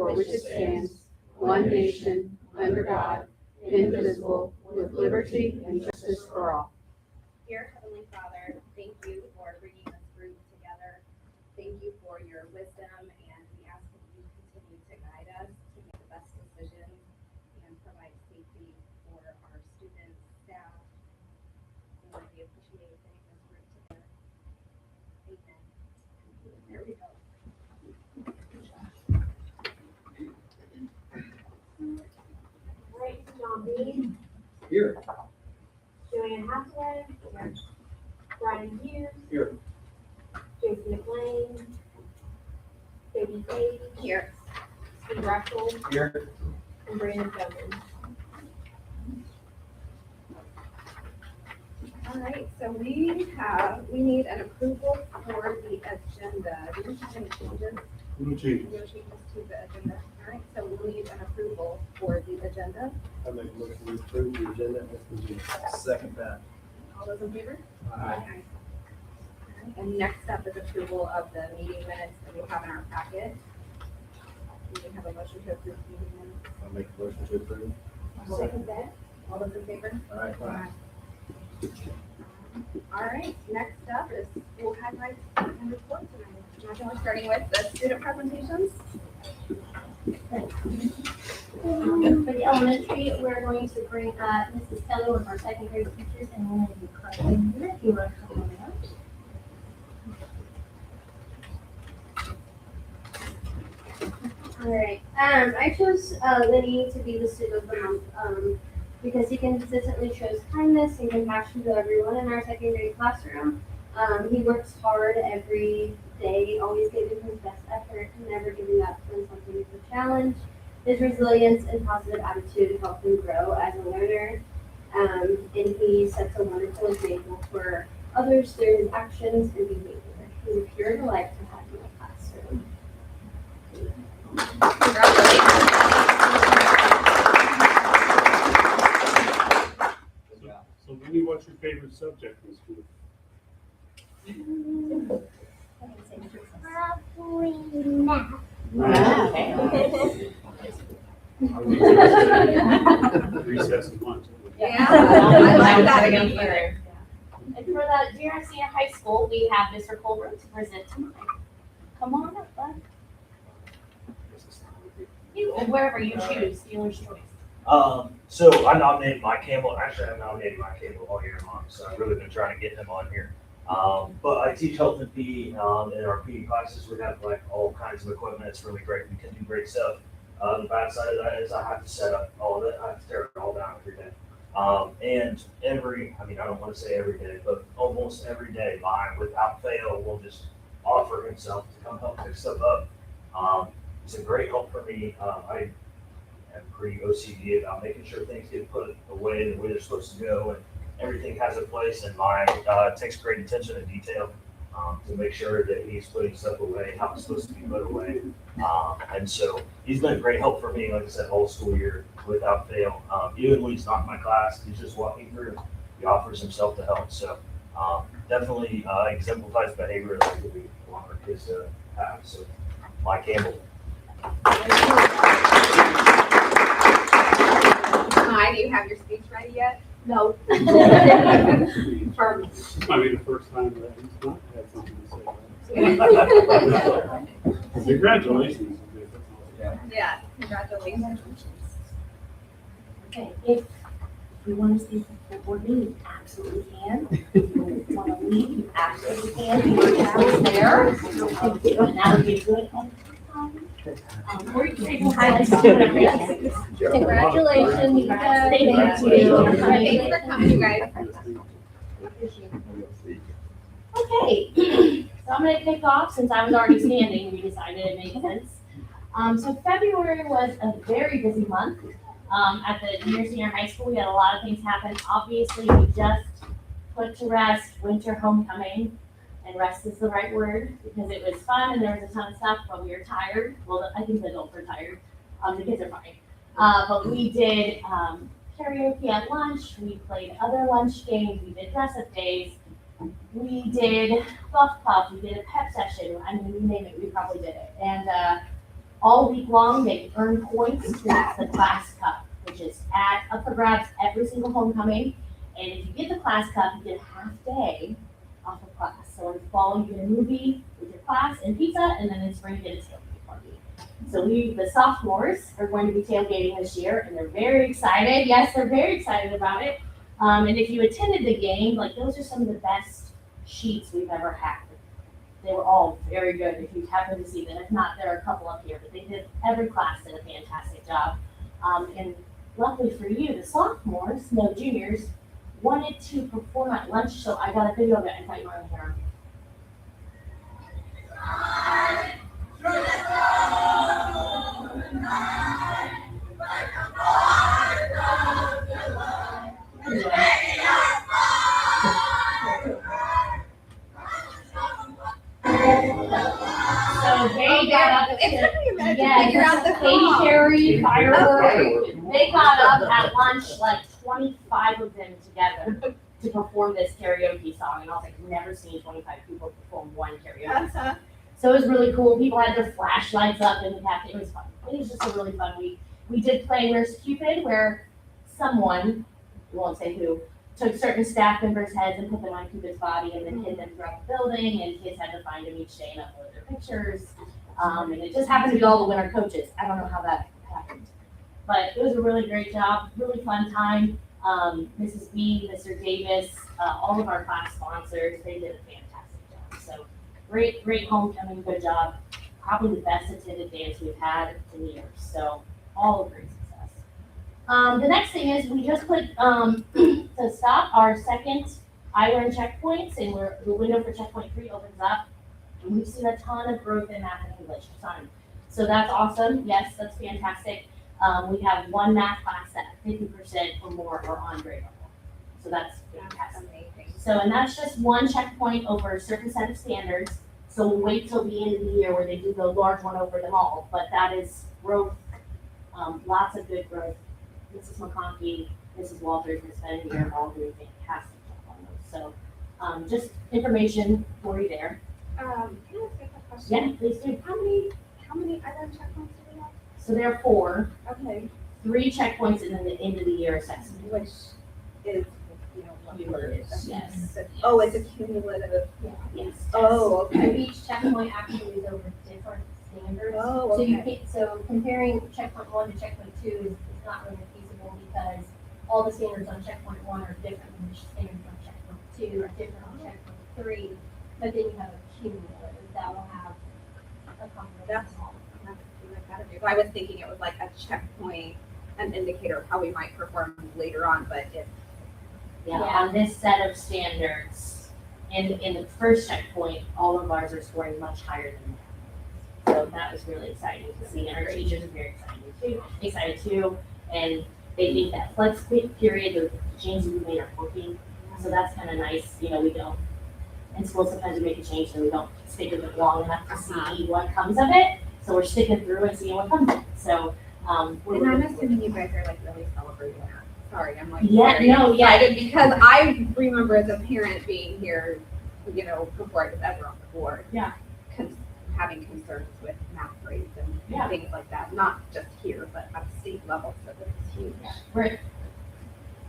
for which it stands, one nation, under God, indivisible, with liberty and justice for all. Dear Heavenly Father, thank you for bringing this group together. Thank you for your wisdom, and we ask that you continue to guide us to make the best decisions and provide safety for our students, staff. And we appreciate getting this group together. Amen. There we go. Right, John Bean, Here. Joanne Hathaway, Brian Hughes, Here. Jason McLean, Katie Page, Here. Steve Russell, Here. and Brandon Bowman. All right, so we need an approval for the agenda. Do we have any changes? No changes. No changes to the agenda. All right, so we'll need an approval for the agenda. I make a motion to approve the agenda as presented. Second that. All those in favor? Aye. And next up is approval of the meeting minutes that we have in our packet. We can have a motion to approve the meeting minutes. I make a motion to approve. Second that. All those in favor? Aye. All right, next up is school highlights and reports. Imagine we're starting with the student presentations. For the elementary, we're going to bring Mrs. Kelly, one of our second grade teachers, and we're going to do coloring here. If you want to come on out. All right. I chose Lenny to be the student of the month because he consistently shows kindness and compassion to everyone in our second grade classroom. He works hard every day, always giving his best effort, never giving up when something is a challenge. His resilience and positive attitude help him grow as a learner, and he sets a wonderful example for others through his actions and behavior. He's a pure delight to have in the classroom. So Lenny, what's your favorite subject in school? Probably math. Recess and lunch. Yeah, I like that again. And for the junior and senior high school, we have Mr. Colbert to present tonight. Come on up, bud. You, wherever you choose, dealer's choice. So I nominated Mike Campbell. Actually, I nominated Mike Campbell all year long, so I've really been trying to get him on here. But I teach health and PE, in our PE classes. We have like all kinds of equipment. It's really great. We can do great stuff. The bad side of that is I have to set up all of it. I have to tear it all down every day. And I don't want to say every day, but almost every day, Mike, without fail, will just offer himself to come help pick stuff up. It's a great help for me. I am pretty OCD about making sure things get put away the way they're supposed to go, and everything has a place. And Mike takes great attention to detail to make sure that he's putting stuff away how it's supposed to be put away. And so he's been a great help for me, like I said, whole school year without fail. Even when he's not in my class, he's just walking through. He offers himself to help. So definitely exemplifies behavior that we want our kids to have. So Mike Campbell. Hi, do you have your speech ready yet? No. Perfect. This might be the first time that he's not had something to say. Congratulations. Yeah, congratulations. Okay, if you want to speak for board meeting, you absolutely can. If you want to leave, you absolutely can. Your is there. That would be good. Or you can say highlights. Congratulations, you guys. Thank you. Thanks for coming, you guys. Okay, so I'm gonna kick off since I was already standing, we decided it made sense. So February was a very busy month. At the junior senior high school, we had a lot of things happen. Obviously, we just put to rest winter homecoming, and rest is the right word because it was fun and there was a ton of stuff, but we were tired. Well, I think the adults are tired. The kids are fine. But we did karaoke at lunch. We played other lunch games. We did dress-up days. We did fluff puff. We did a pep session. I mean, you name it, we probably did it. And all week long, they earn points towards the class cup, which is up for grabs every single homecoming. And if you get the class cup, you get a half day off of class. So in fall, you get a movie with your class and pizza, and then in spring, you get a tailgate party. So the sophomores are going to be tailgating this year, and they're very excited. Yes, they're very excited about it. And if you attended the game, like those are some of the best sheets we've ever had. They were all very good if you happen to see them. If not, there are a couple up here, but every class did a fantastic job. And luckily for you, the sophomores, no juniors, wanted to perform at lunch, so I got a video of it. I thought you were going to hear them. So they got up It's to, hard to imagine yeah, figure out the Katy song. Perry, fireworks. Fireworks. They got up at lunch, like 25 of them together to perform this karaoke song, and I was like, never seen 25 people perform one karaoke song. So it was really cool. People had their flashlights up in the cafe. It was fun. It was just a really fun week. We did play Where's Cupid, where someone, we won't say who, took certain staff members' heads and put them on Cupid's body and then hid them throughout the building, and kids had to find them each day and upload their pictures. And it just happened to be all the winter coaches. I don't know how that happened. But it was a really great job, really fun time. Mrs. B, Mr. Davis, all of our class sponsors, they did a fantastic job. So great homecoming, good job. Probably the best attended dance we've had in years. So all a great success. The next thing is we just put to stop our second iLearn checkpoints, and the window for checkpoint 3 opens up. And we've seen a ton of growth in math and English, a ton. So that's awesome. Yes, that's fantastic. We have one math class that 50% or more are on grade level. So that's fantastic. Amazing. So, and that's just one checkpoint over a certain set of standards. So we'll wait till the end of the year where they do the large one over them all. But that is growth, lots of good growth. Mrs. McConkey, Mrs. Walters, Ms. Benninger, all doing a fantastic job on those. So, just information for you there. Can I ask a question? Yeah, please do. How many other checkpoints do we have? So there are 4, Okay, 3 checkpoints, and then the end of the year assessment. which is, what Cumulative, yes. Oh, it's a cumulative. Yes. Oh, So okay. each checkpoint actually is over different standards. Oh, So you okay. can't, so comparing checkpoint 1 to checkpoint 2 is not really feasible because all the standards on checkpoint 1 are different than the standards on checkpoint 2, are different on checkpoint 3. But then you have a cumulative that will have a combination That's of all. I was thinking it was like a checkpoint, an indicator of how we might perform later on, but if Yeah, Yeah. on this set of standards, in the first checkpoint, all of ours are scoring much higher than that. So that was really exciting to see, and our teachers are very excited too, and they think that flex period, the changes we made are working, so that's kind of nice, we don't, in school sometimes we make a change and we don't stick with it long enough to see what comes of it, so we're sticking through and seeing what comes of it, so, we're And I'm looking forward. assuming you guys are like really celebrating that. Sorry, I'm like. Yeah, very no, yeah. excited Because I remember as a parent being here, before I was ever on the board. Yeah. Having concerns with math grades and Yeah. things like that, not just here, but at state level, so this is huge. Right.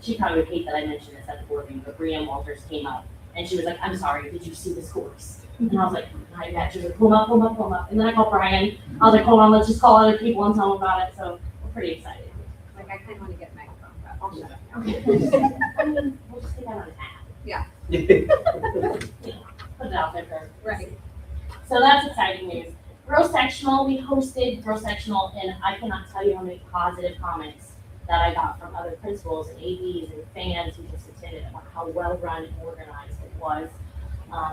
She probably would hate that I mentioned this at the board meeting, but Brianne Walters came up and she was like, I'm sorry, did you see the scores? And I was like, not yet. She was like, pull them up. And then I called Brian. I was like, hold on, let's just call other people and tell them about it. So we're pretty excited. Like, I kind of want to get a megaphone, but I'll shut up now. I mean, we'll just take that on an app. Yeah. Put it out there for Right. So that's exciting news. Girls Sectional, we hosted Girls Sectional, and I cannot tell you how many positive comments that I got from other principals and ADs and fans who just attended about how well run and organized it was.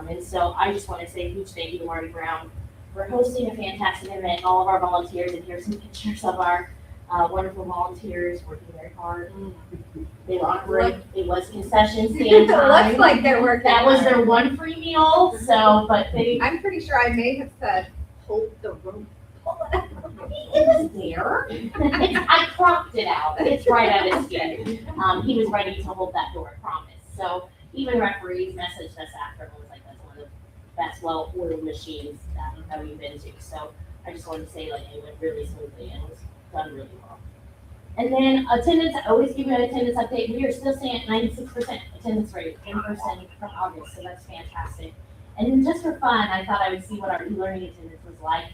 And so I just want to say a huge thank you to Marty Brown for hosting a fantastic event, and all of our volunteers, and here's some pictures of our wonderful volunteers working very hard. They were on break. It was concession stand It time. looks like they're working. That was their hard. one free meal, so, but they, I'm pretty sure I may have said, hold the room. it was there. I cropped it out. It's right at his feet. He was ready to hold that door, I promise. So even referees messaged us after and was like, that's one of the best well-oiled machines that we've been to. So I just wanted to say like it went really smoothly and it was done really well. And then attendance, I always give you an attendance update. We are still staying at 96% attendance rate in person from August, so that's fantastic. And then just for fun, I thought I would see what our e-learning attendance was like.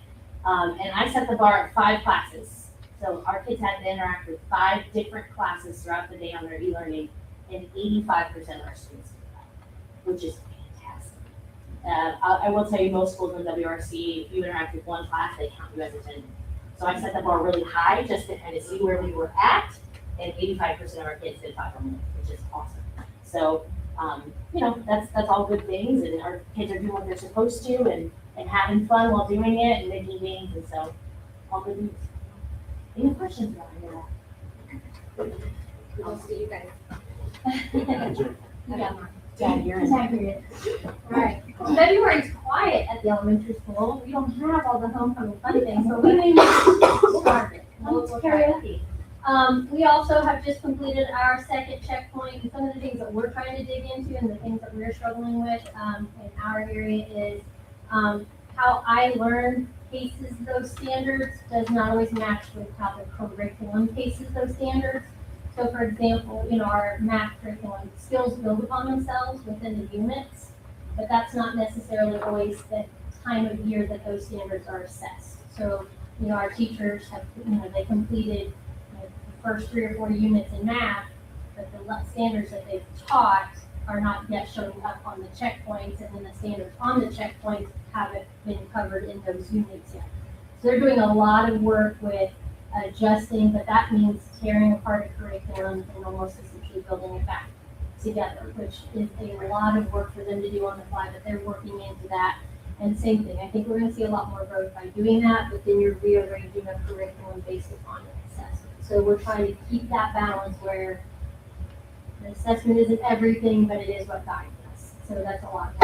And I set the bar at 5 classes. So our kids had to interact with 5 different classes throughout the day on their e-learning, and 85% of our students did that, which is fantastic. I will tell you, most schools in WRC, if you interact with 1 class, they count you as attending. So I set the bar really high just to kind of see where we were at, and 85% of our kids did 5 or more, which is awesome. So, you know, that's all good things, and our kids are doing what they're supposed to, and having fun while doing it, and making games, and so, all good news. Any questions about any of that? I'll see you guys. Yeah. Dad, you're in. Right. Well, February's quiet at the elementary school. We don't have all the homecoming fun things, but we may start it. We'll try it. We also have just completed our second checkpoint, and some of the things that we're trying to dig into and the things that we're struggling with in our area is how I learn paces those standards does not always match with how the curriculum paces those standards. So for example, you know, our math curriculum skills build upon themselves within the units, but that's not necessarily always the time of year that those standards are assessed. So, you know, our teachers have, you know, they completed the first 3 or 4 units in math, but the standards that they've taught are not yet showing up on the checkpoints, and then the standards on the checkpoints haven't been covered in those units yet. So they're doing a lot of work with adjusting, but that means tearing apart a curriculum and almost essentially building it back together, which is a lot of work for them to do on the fly, but they're working into that. And same thing, I think we're gonna see a lot more growth by doing that, but then you're rearranging a curriculum based upon an assessment. So we're trying to keep that balance where the assessment isn't everything, but it is what guides us. So that's a lot.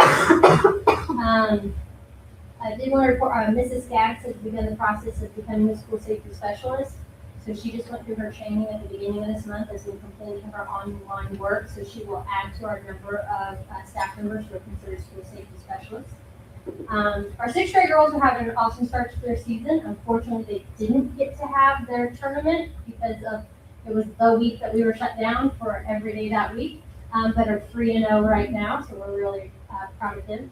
I did want to report, Mrs. Skaggs has begun the process of becoming a school safety specialist. So she just went through her training at the beginning of this month as we completed her online work. So she will add to our number of staff members who are considered school safety specialists. Our 6th grade girls are having an awesome start to their season. Unfortunately, they didn't get to have their tournament because it was the week that we were shut down for every day that week, but are 3-0 right now. So we're really proud of them.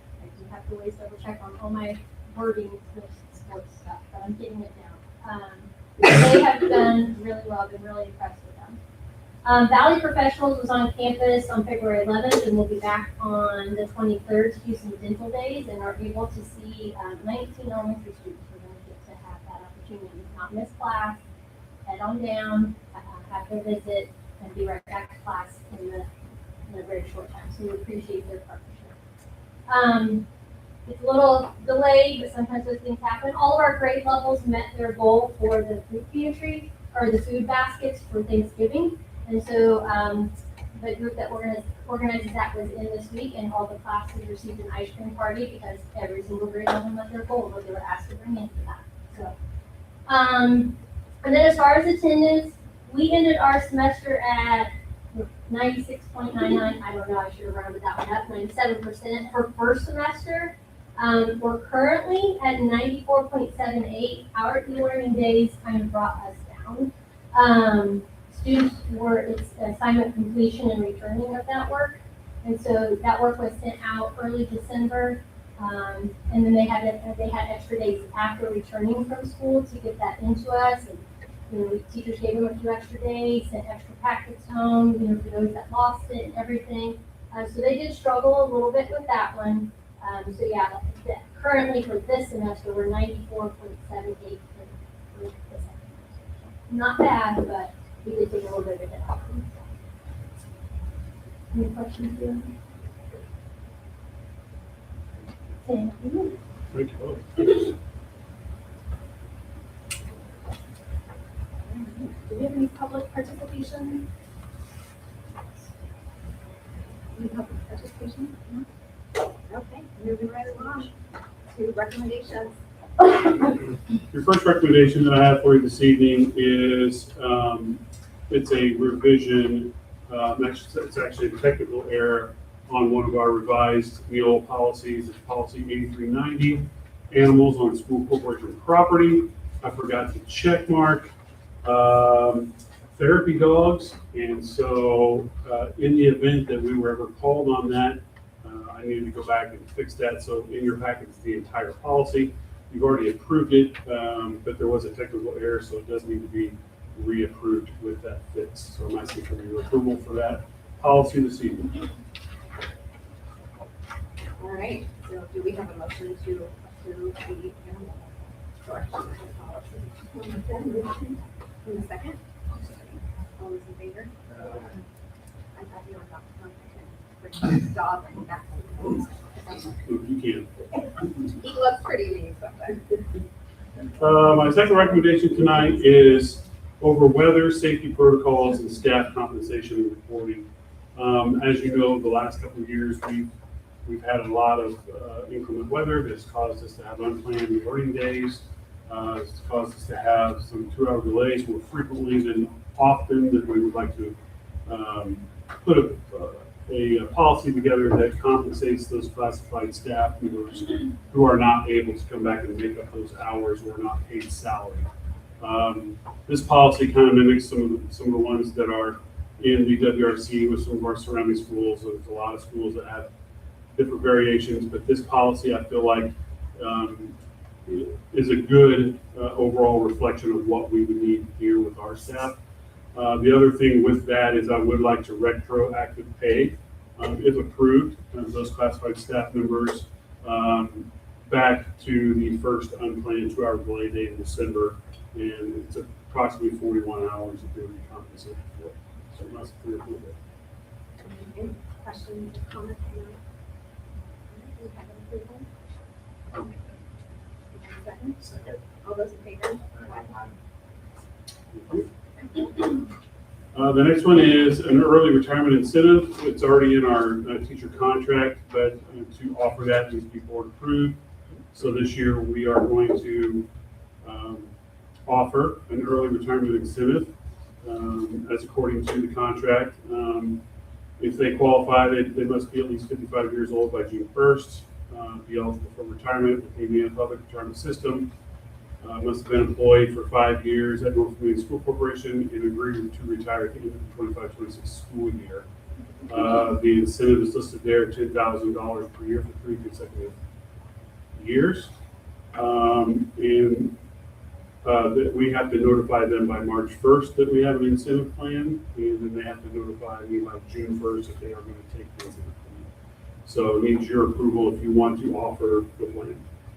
I have to always double check on all my wording with sports stuff, but I'm getting it down. They have done really well. I've been really impressed with them. Valley Professionals was on campus on February 11th, and we'll be back on the 23rd to do some dental days, and are able to see 19 elementary students. We're going to get to have that opportunity, not miss class, head on down, have their visit, and be right back to class in a very short time. So we appreciate their partnership. It's a little delayed, but sometimes those things happen. All of our grade levels met their goal for the food pantry, or the food baskets for Thanksgiving. And so the group that organizes that was in this week, and all the classes received an ice cream party because every single grade level met their goal, what they were asked to bring in for that. So, and then as far as attendance, we ended our semester at 96.99. I don't know, I should have rounded that one up, 97% for first semester. We're currently at 94.78. Our e-learning days kind of brought us down. Students it's assignment completion and returning of that work. And so that work was sent out early December. And then they had extra days after returning from school to get that into us. And, you know, teachers gave them a few extra days, sent extra packets home, you know, for those that lost it and everything. So they did struggle a little bit with that one. So yeah, currently for this semester, we're 94.78 for the second semester. Not bad, but we did take a little bit of a hit. Any questions here? Thank you. Thank you. Do we have any public participation? Any public participation? No? Okay, moving right along to recommendations. Your first recommendation that I have for you this evening is, it's a revision, it's actually a technical error on one of our revised meal policies. It's policy 8390. animals on school corporation property. I forgot to check mark therapy dogs. And so in the event that we were ever called on that, I needed to go back and fix that. So in your packet is the entire policy. You've already approved it, but there was a technical error, so it does need to be reapproved with that fix. So I'm asking for your approval for that policy this evening. All right, so do we have a motion to approve the animal collection policy? In a second? All those in favor? I thought you were about to bring the dog back. If you can. He looks pretty mean sometimes. My second recommendation tonight is over weather, safety protocols, and staff compensation and reporting. As you know, the last couple of years, we've had a lot of inclement weather that's caused us to have unplanned learning days. It's caused us to have some 2-hour delays more frequently than often, that we would like to put a policy together that compensates those classified staff members who are not able to come back and make up those hours or are not paid salary. This policy kind of mimics some of the ones that are in the WRC with some of our surrounding schools. There's a lot of schools that have different variations, but this policy, I feel like, is a good overall reflection of what we would need here with our staff. The other thing with that is I would like to retroactive pay, if approved, those classified staff members back to the first unplanned 2-hour delay date in December, and it's approximately 41 hours that they would be compensated for. So that's pretty cool. Any questions or comments? No? All right, we have an approval. Second? Second. All those in favor? The next one is an early retirement incentive. It's already in our teacher contract, but to offer that needs to be board approved. So this year we are going to offer an early retirement incentive as according to the contract. If they qualify, they must be at least 55 years old by June 1st, be eligible for retirement with the Indiana Public Retirement System. Must have been employed for 5 years at North Community School Corporation and agreed to retire at the end of the 25-26 school year. The incentive is listed there, $10,000 per year for 3 consecutive years. That we have to notify them by March 1st that we have an incentive plan, and then they have to notify me by June 1st if they are going to take the incentive plan. So it needs your approval if you want to offer the plan.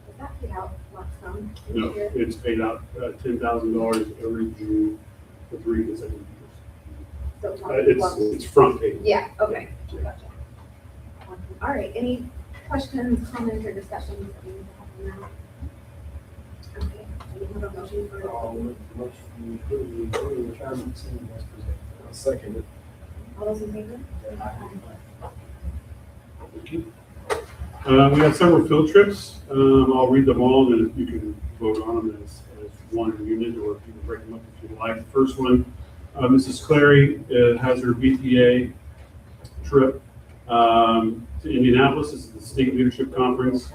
Is that paid out lump sum? each No, year? it's paid out $10,000 every June for 3 consecutive years. So it's not lump- It's front page. Yeah, okay, gotcha. All right, any questions, comments, or discussions that we need to have on that? Okay, we have a motion for I'll make the motion to approve the early retirement incentive as presented. I'll second it. all those in favor? We have several field trips. I'll read them all, and then you can vote on them as one unit, or if you can break them up if you'd like. The first one, Mrs. Clary has her BTA trip to Indianapolis. This is the State Leadership Conference.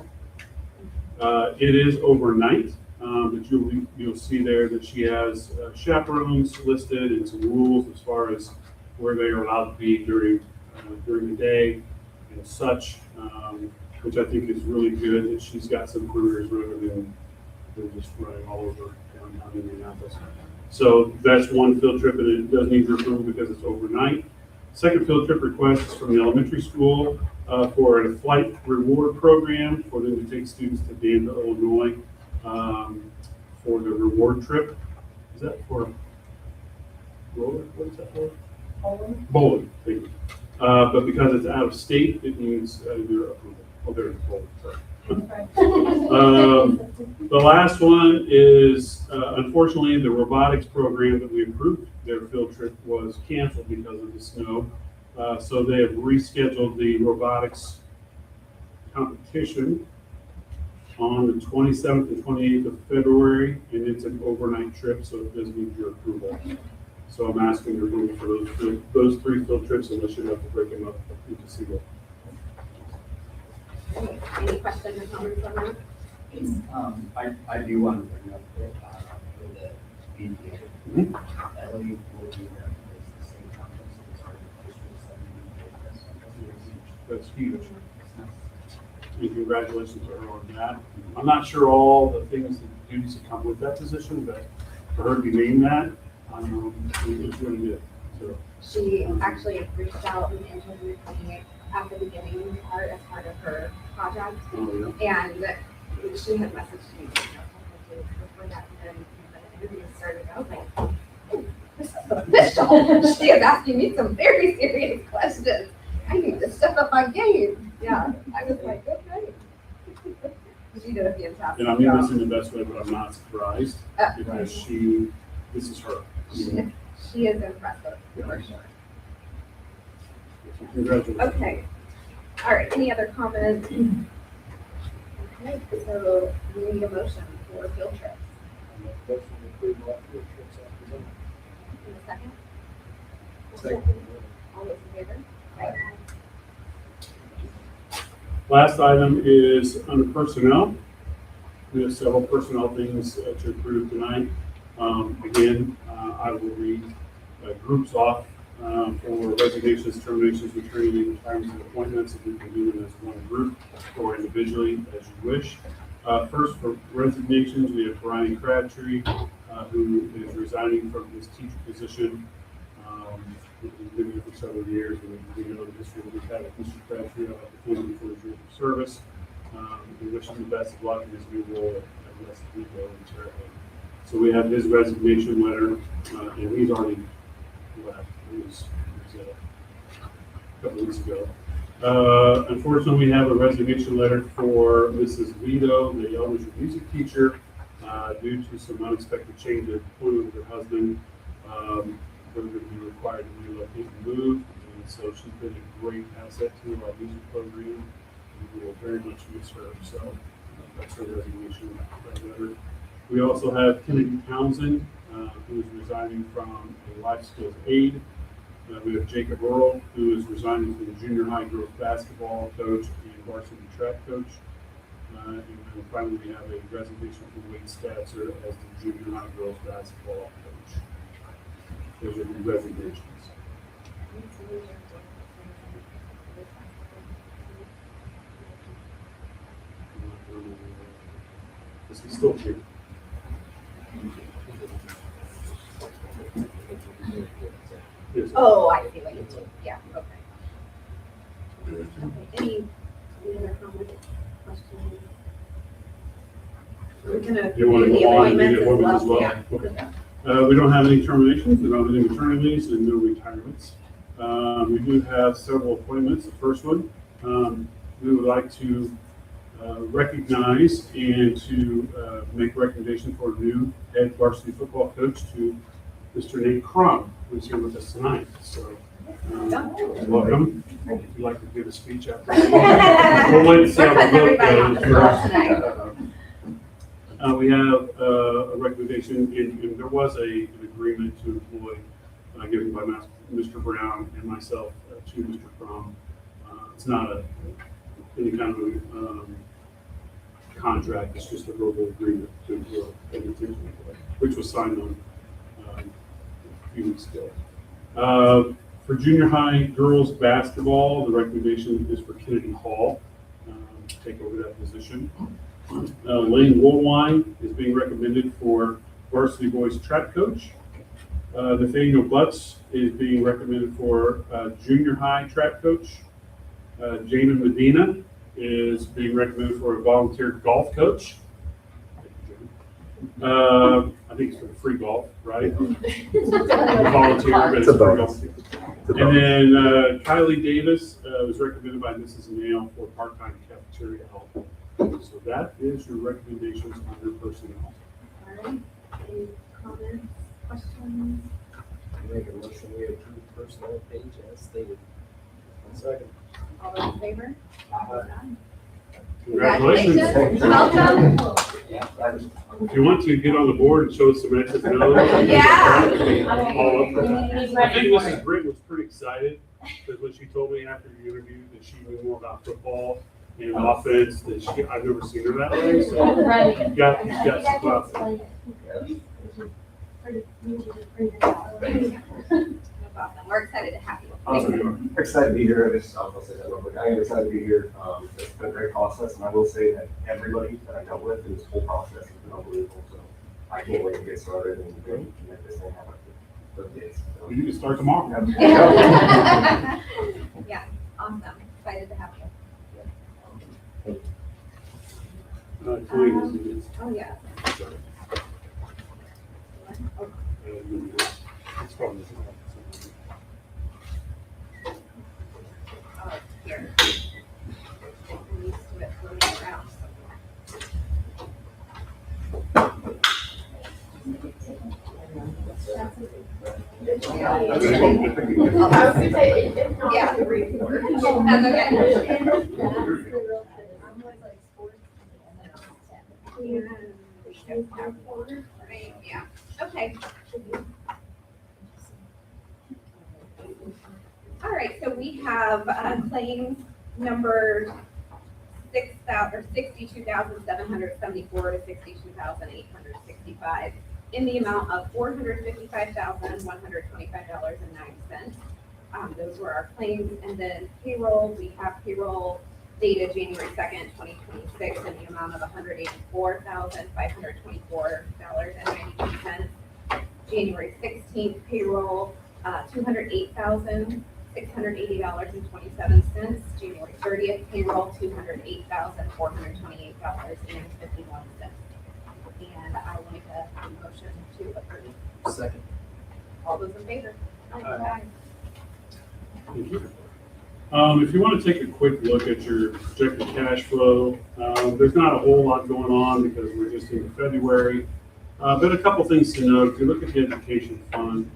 It is overnight, but you'll see there that she has chaperones listed and some rules as far as where they are allowed to be during the day and such, which I think is really good that she's got some careers rather than just running all over downtown Indianapolis. So that's one field trip, and it does need your approval because it's overnight. Second field trip request is from the elementary school for a flight reward program for them to take students to Danville, Illinois for the reward trip. Is that for roller? What is that for? Bowling, thank you. But because it's out of state, it needs your approval. Oh, there's bowling, sorry. The last one is, unfortunately, the robotics program that we approved, their field trip was canceled because of the snow. So they have rescheduled the robotics competition on the 27th and 28th of February, and it's an overnight trip, so it does need your approval. So I'm asking your approval for those 3 field trips, unless you have to break them up into single. Any questions or comments on that? I do want to bring up that, for the BPA. Ellie will be there for the same conference as our district. That's huge. And congratulations to her on that. I'm not sure all the things and duties that come with that position, but for her to be named that, it was really good. So, She actually reached out and interviewed me at the beginning as part of her project. oh, yeah. And she had messaged me before that, and then the interview started. I was like, oh, this is official. She is asking me some very serious questions. I need to step up my game. Yeah, I was like, okay. She did a fantastic And I mean this job. in the best way, but I'm not surprised because this is her. She is impressive, for sure. So congratulations. Okay. All right, any other comments? Okay, so we need a motion for field trips. Motion to approve all field trips as presented. In a second? Second. All those in favor? Okay. Last item is under personnel. We have several personnel things to approve tonight. Again, I will read groups off for resignations, terminations, returning, retirements, and appointments, if we can do them as one group or individually as you wish. First, for resignations, we have Brian Crabtree, who is resigning from his teacher position. He's been here for several years, and we know the history that we've had with Mr. Crabtree. I'd like to thank him for his years of service. We wish him the best of luck in his new role at West Vigo and Terre Haute. So we have his resignation letter, and he's already left. It was a couple weeks ago. Unfortunately, we have a resignation letter for Mrs. Vito, the elementary music teacher, due to some unexpected change in employment with her husband. They're going to be required to relocate and move, and so she's been a great asset to our music program. We will very much miss her, so that's her resignation letter. We also have Kennedy Townsend, who is resigning from a life skills aide. We have Jacob Earl, who is resigning from the junior high girls basketball coach and varsity track coach. And then finally, we have a resignation from Wade Statzer as the junior high girls basketball coach. Those are the resignations. Is he still here? Yes. Oh, I see what you mean. Yeah, okay. Any other comments, questions? We're gonna You want to do the go on and do the appointments appointments as as well? well. Okay. We don't have any terminations, we don't have any maternity leaves, and no retirements. We do have several appointments. The first one, we would like to recognize and to make recommendation for a new head varsity football coach to Mr. Nate Crum, who's here with us tonight. So, welcome. If you'd like to give a speech after. We'll wait and see how the vote Everybody on the goes floor first. tonight. We have a recommendation, and there was an agreement to employ, given by Mr. Brown and myself to Mr. Crum. It's not any kind of contract, it's just a verbal agreement to employ, which was signed on a few weeks ago. For junior high girls basketball, the recommendation is for Kennedy Hall to take over that position. Lane Woolwine is being recommended for varsity boys track coach. Nathaniel Butts is being recommended for junior high track coach. Jamin Medina is being recommended for a volunteer golf coach. I think it's for the free golf, right? Volunteer, but it's It's a free bonus. golf. And then Kylie Davis was recommended by Mrs. Nail for part-time cafeteria help. So that is your recommendations under personnel. All right, any comments, questions? Make a motion, we approve personnel page as stated. Second. All those in favor? Congratulations. Welcome. If you want to, get on the board and show us some X's and O's. Yeah. All up. He's I ready think for Mrs. it. Britt was pretty excited because when she told me after the interview that she knew more about football and offense that I've never seen her that way. So Right. you've got some class. That's awesome. We're excited to have you. Awesome, you are. Excited to be here. I'll say that real quick. I am excited to be here. It's been a great process, and I will say that everybody that I dealt with in this whole process has been unbelievable. So I can't wait to get started and make this thing happen for the kids. So, You can start tomorrow. Yeah, awesome. Excited to have you. Please. Oh, yeah. It's probably- Oh, here. I'm used to it floating around somewhere. Yeah. Right, yeah, okay. All right, so we have claims number 62,774 to 62,865 in the amount of $455,125.09. Those were our claims, and then payroll, we have payroll dated January 2nd, 2026 in the amount of $184,524.92. January 16th payroll, $208,680.27. January 30th payroll, $208,428.51. And I will make a motion to approve. Second. All those in favor? Aye. Thank you. If you want to take a quick look at your projected cash flow, there's not a whole lot going on because we're just in February. But a couple things to note. If you look at the education fund,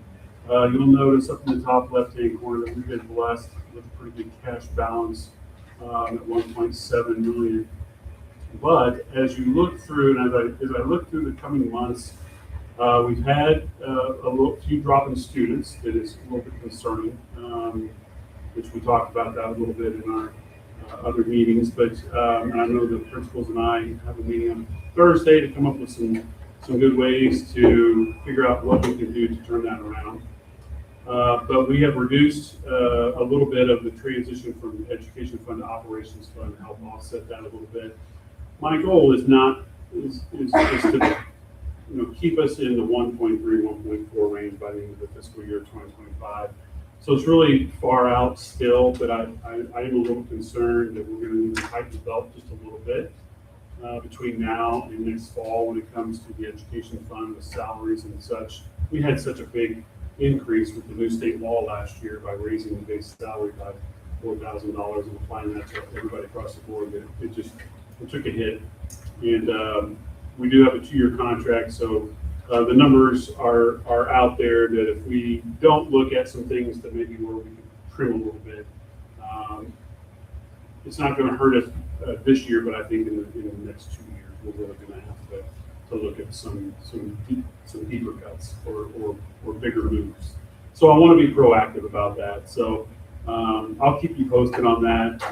you'll notice up in the top left-hand corner that we've been blessed with a pretty big cash balance at 1.7 million. But as you look through, and as I look through the coming months, we've had a few drop in students that is a little bit concerning, which we talked about that a little bit in our other meetings. But and I know the principals and I have a meeting on Thursday to come up with some good ways to figure out what we can do to turn that around. But we have reduced a little bit of the transition from education fund to operations fund to help offset that a little bit. My goal is to keep us in the 1.3, 1.4 range by the end of the fiscal year 2025. So it's really far out still, but I am a little concerned that we're going to need to tighten the belt just a little bit between now and next fall when it comes to the education fund with salaries and such. We had such a big increase with the new state law last year by raising the base salary by $4,000 and applying that to everybody across the board. That it took a hit. And we do have a 2-year contract, so the numbers are out there that if we don't look at some things that maybe where we can trim a little bit, it's not going to hurt us this year, but I think in the next 2 years, we're really going to have to look at some deeper cuts or bigger moves. So I want to be proactive about that. So I'll keep you posted on that.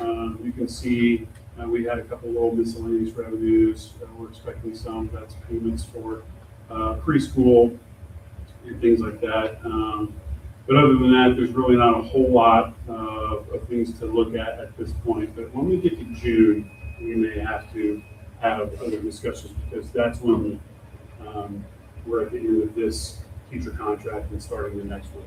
You can see we had a couple little miscellaneous revenues. We're expecting some. That's payments for preschool and things like that. But other than that, there's really not a whole lot of things to look at this point. But when we get to June, we may have to have other discussions because that's when we're at the end of this teacher contract and starting the next one.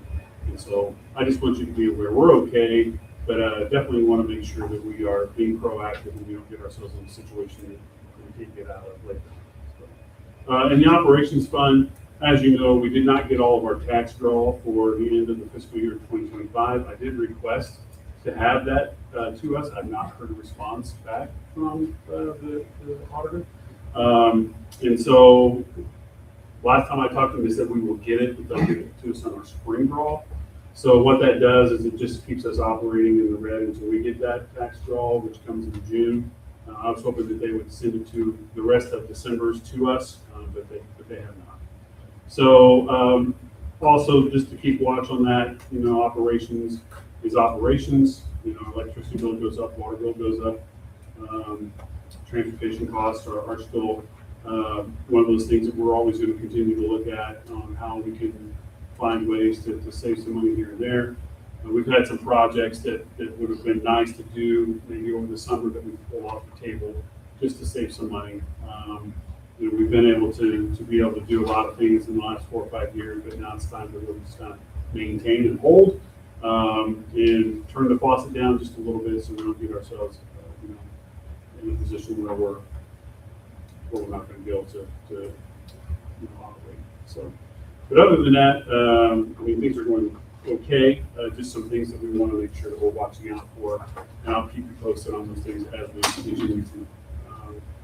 And so I just want you to be aware we're okay, but definitely want to make sure that we are being proactive and we don't get ourselves in a situation that we can't get out of later. In the operations fund, as you know, we did not get all of our tax draw for the end of the fiscal year 2025. I did request to have that to us. I've not heard a response back from the auditor. And so last time I talked to them, they said we will get it, but they'll give it to us on our spring draw. So what that does is it just keeps us operating in the red until we get that tax draw, which comes in June. I was hoping that they would send it to the rest of December's to us, but they have not. So also just to keep watch on that, operations is operations. Electricity bill goes up, water bill goes up. Transportation costs are still one of those things that we're always going to continue to look at on how we can find ways to save some money here and there. We've had some projects that would have been nice to do maybe over the summer that we pull off the table just to save some money. We've been able to do a lot of things in the last 4 or 5 years, but now it's time to really just kind of maintain and hold and turn the faucet down just a little bit so we don't get ourselves in a position where we're not going to be able to operate. So, but other than that, things are going okay. Just some things that we want to make sure that we're watching out for, and I'll keep you posted on those things as we continue to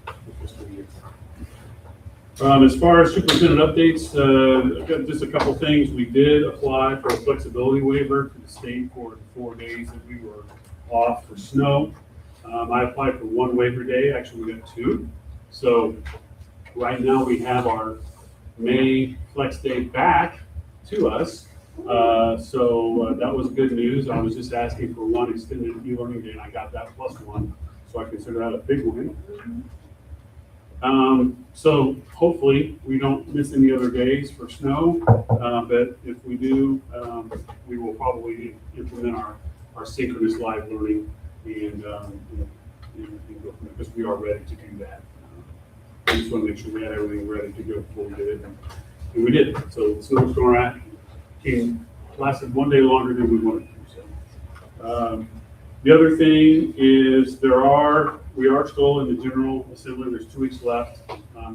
the fiscal year. As far as superintendent updates, I've got just a couple things. We did apply for a flexibility waiver to the state for the 4 days that we were off for snow. I applied for 1 waiver day. Actually, we got 2. So right now we have our May flex day back to us. So that was good news. I was just asking for 1 extended e-learning day, and I got that plus 1. So I consider that a big win. So hopefully we don't miss any other days for snow, but if we do, we will probably implement our synchronous live learning and go from there, because we are ready to do that. We just want to make sure we had everything ready to go before we did it, and we did. So the snowstorm lasted 1 day longer than we wanted to. So the other thing is we are still in the General Assembly. There's 2 weeks left.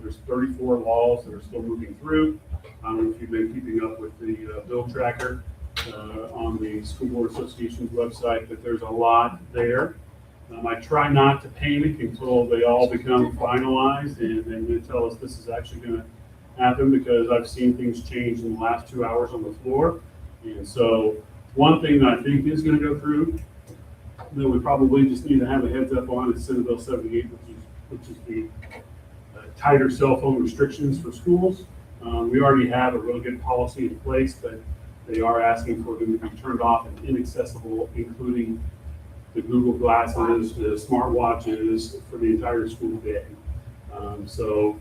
There's 34 laws that are still moving through. I don't know if you've been keeping up with the bill tracker on the School Board Association's website, but there's a lot there. I try not to panic until they all become finalized and they tell us this is actually going to happen, because I've seen things change in the last 2 hours on the floor. And so one thing that I think is going to go through that we probably just need to have a heads up on is Senate Bill 78, which is the tighter cell phone restrictions for schools. We already have a really good policy in place, but they are asking for them to be turned off and inaccessible, including the Google Glasses, the smartwatches for the entire school day. So,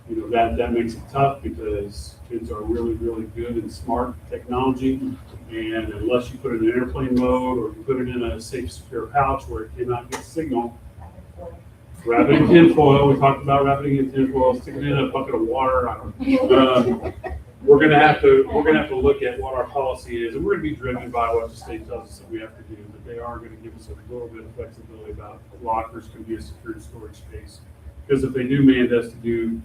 that makes it tough, because kids are really, really good in smart technology. And unless you put it in airplane mode or you put it in a safe, secure pouch where it cannot get signal, wrap it in tinfoil. We talked about wrapping it in tinfoil, sticking it in a bucket of water. We're gonna have to look at what our policy is, and we're gonna be driven by what the state tells us that we have to do. But they are gonna give us a little bit of flexibility about lockers can be a secured storage space, because if they do mandate us to do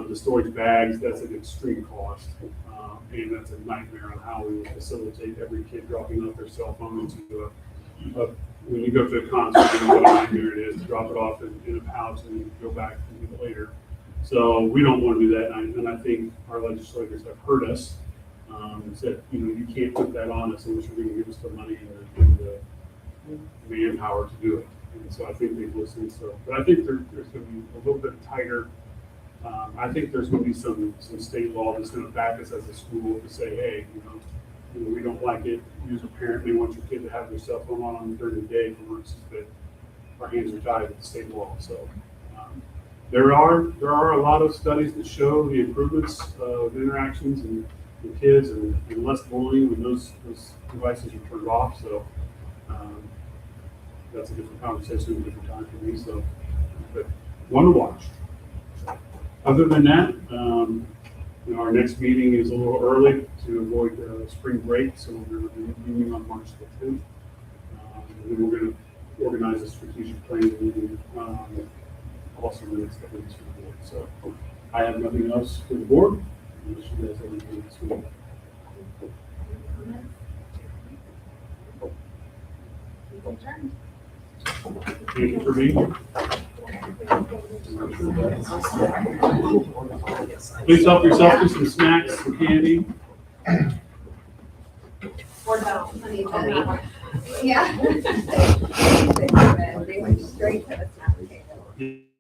the storage bags, that's an extreme cost, and that's a nightmare on how we will facilitate every kid dropping off their cell phone into when you go to a concert, you know what a nightmare it is to drop it off in a pouch and then go back and get it later. So we don't want to do that, and I think our legislators have heard us, and said, you can't put that on us unless you're going to give us the money and the manpower to do it. And so I think they've listened. So, but I think there's going to be a little bit tighter. I think there's going to be some state law that's going to back us as a school to say, hey, we don't like it. You as a parent may want your kid to have their cell phone on during the day for emergencies, but our hands are tied with the state law. So there are a lot of studies that show the improvements of interactions and kids and less bullying when those devices are turned off. So that's a different conversation, a different time for me. So, but one to watch. Other than that, our next meeting is a little early to avoid spring break, so we're going to be meeting on March the 5th. And then we're going to organize a strategic planning meeting also in the next couple of weeks for the board. So I have nothing else for the board. Unless you guys have anything this week. Thank you for being here. Please help yourself to some snacks, some candy. Or no, honey, Yeah. They went straight to the snack table.